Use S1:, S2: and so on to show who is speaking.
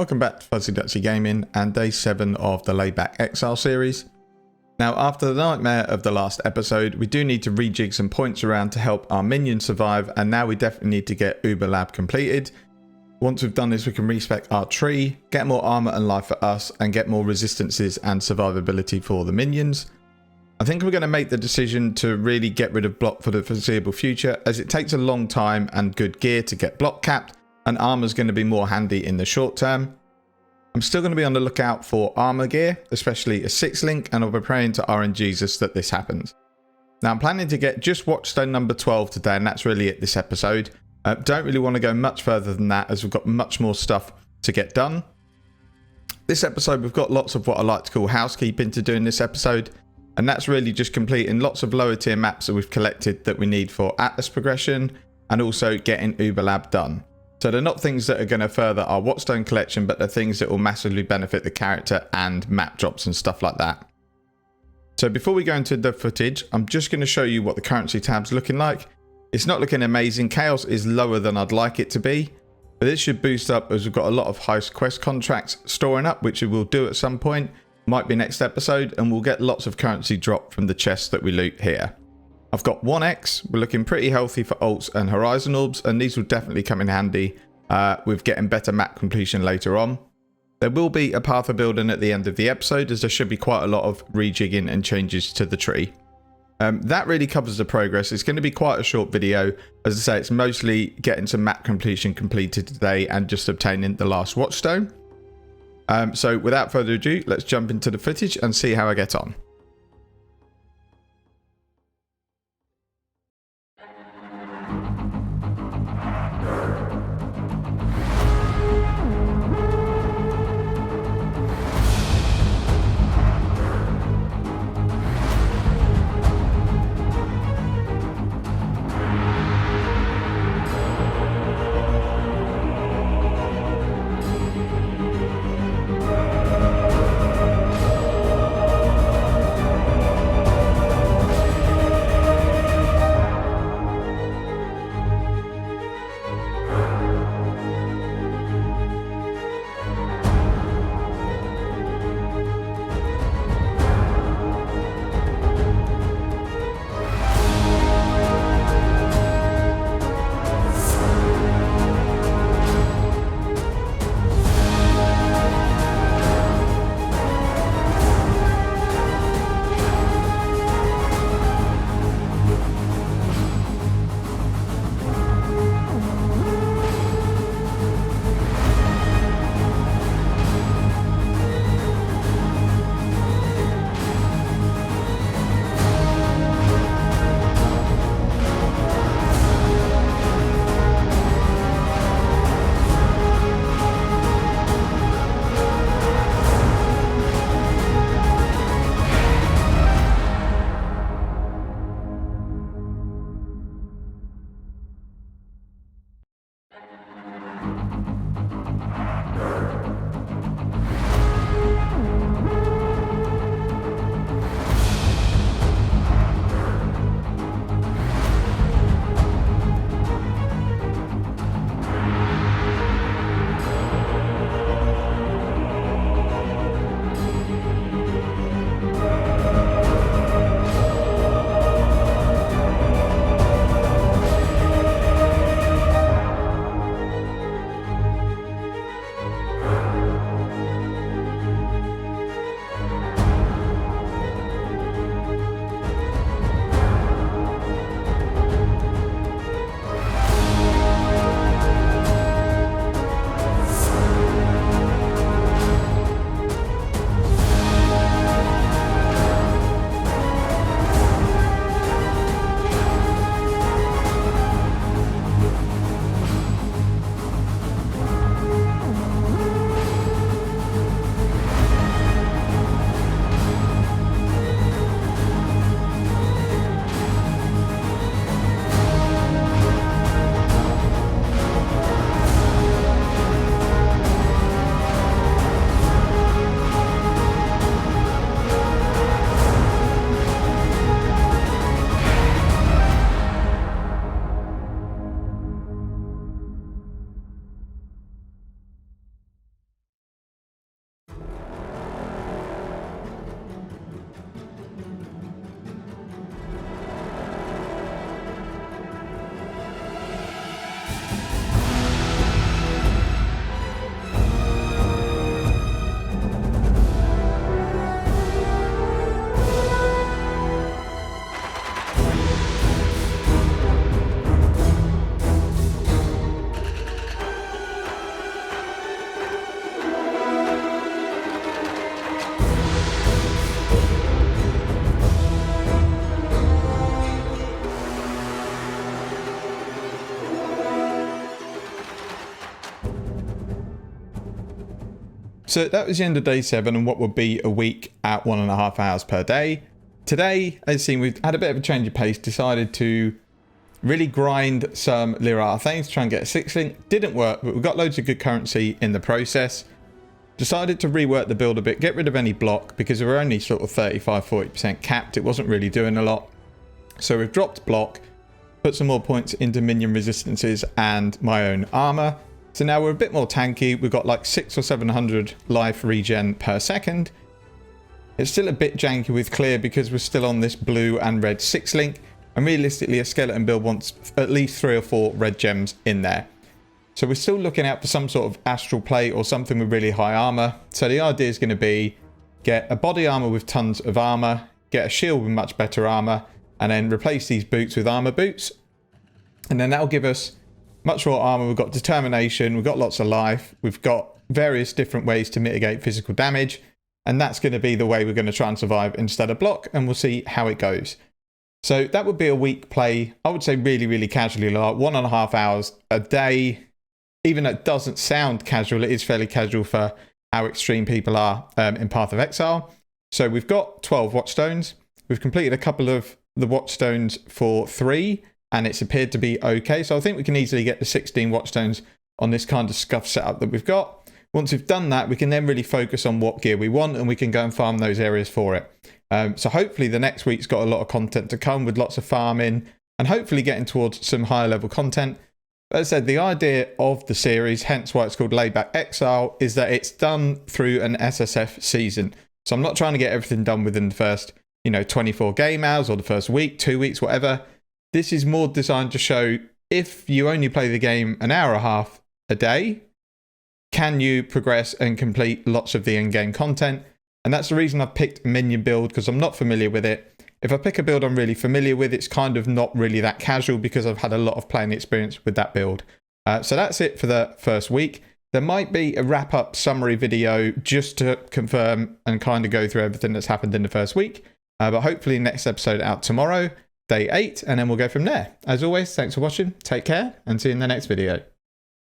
S1: welcome back to Fuzzy Dutchy Gaming and day 7 of the Layback Exile series. Now, after the nightmare of the last episode, we do need to rejig some points around to help our minions survive, and now we definitely need to get Uber Lab completed. Once we've done this, we can respec our tree, get more armor and life for us, and get more resistances and survivability for the minions. I think we're going to make the decision to really get rid of block for the foreseeable future, as it takes a long time and good gear to get block capped, and armor is going to be more handy in the short term. I'm still going to be on the lookout for armor gear, especially a 6-link, and I'll be praying to RNGesus that this happens. Now, I'm planning to get just Watchstone number 12 today, and that's really it this episode. Don't really want to go much further than that, as we've got much more stuff to get done. This episode, we've got lots of what I like to call housekeeping to do in this episode, and that's really just completing lots of lower tier maps that we've collected that we need for Atlas progression, and also getting Uber Lab done. So they're not things that are going to further our Watchstone collection, but they're things that will massively benefit the character and map drops and stuff like that. So before we go into the footage, I'm just going to show you what the currency tab's looking like. It's not looking amazing. Chaos is lower than I'd like it to be, but this should boost up as we've got a lot of heist quest contracts storing up, which we will do at some point. Might be next episode, and we'll get lots of currency drop from the chests that we loot here. I've got 1x, we're looking pretty healthy for alts and horizon orbs, and these will definitely come in handy with getting better map completion later on. There will be a path of building at the end of the episode, as there should be quite a lot of rejigging and changes to the tree. That really covers the progress. It's going to be quite a short video. As I say, it's mostly getting some map completion completed today and just obtaining the last Watchstone. So without further ado, let's jump into the footage and see how I get on. So that was the end of day 7 and what would be a week at 1.5 hours per day. Today, as seen, we've had a bit of a change of pace, decided to really grind some Lira things, try and get a 6-link. Didn't work, but we got loads of good currency in the process. Decided to rework the build a bit, get rid of any block because we were only sort of 35-40% capped. It wasn't really doing a lot. So we've dropped block, put some more points into minion resistances and my own armor. So now we're a bit more tanky. We've got like 600 or 700 life regen per second. It's still a bit janky with clear because we're still on this blue and red 6-link. And realistically, a skeleton build wants at least 3 or 4 red gems in there. So we're still looking out for some sort of astral plate or something with really high armor. So the idea is going to be get a body armor with tons of armor, get a shield with much better armor, and then replace these boots with armor boots. And then that'll give us much more armor. We've got determination, we've got lots of life, we've got various different ways to mitigate physical damage. And that's going to be the way we're going to try and survive instead of block. And we'll see how it goes. So that would be a week play, I would say really, really casually, like 1.5 hours a day. Even though it doesn't sound casual, it is fairly casual for how extreme people are in Path of Exile. So we've got 12 Watchstones. We've completed a couple of the Watchstones for 3, and it's appeared to be okay. So I think we can easily get the 16 Watchstones on this kind of scuff setup that we've got. Once we've done that, we can then really focus on what gear we want, and we can go and farm those areas for it. So hopefully the next week's got a lot of content to come with lots of farming, and hopefully getting towards some higher level content. As I said, the idea of the series, hence why it's called Layback Exile, is that it's done through an SSF season. So I'm not trying to get everything done within the first, 24 game hours or the first week, 2 weeks, whatever. This is more designed to show if you only play the game an hour and a half a day, can you progress and complete lots of the in-game content? And that's the reason I've picked minion build, because I'm not familiar with it. If I pick a build I'm really familiar with, it's kind of not really that casual because I've had a lot of playing experience with that build. So that's it for the first week. There might be a wrap-up summary video just to confirm and kind of go through everything that's happened in the first week. But hopefully next episode out tomorrow, day 8, and then we'll go from there. As always, thanks for watching, take care, and see you in the next video.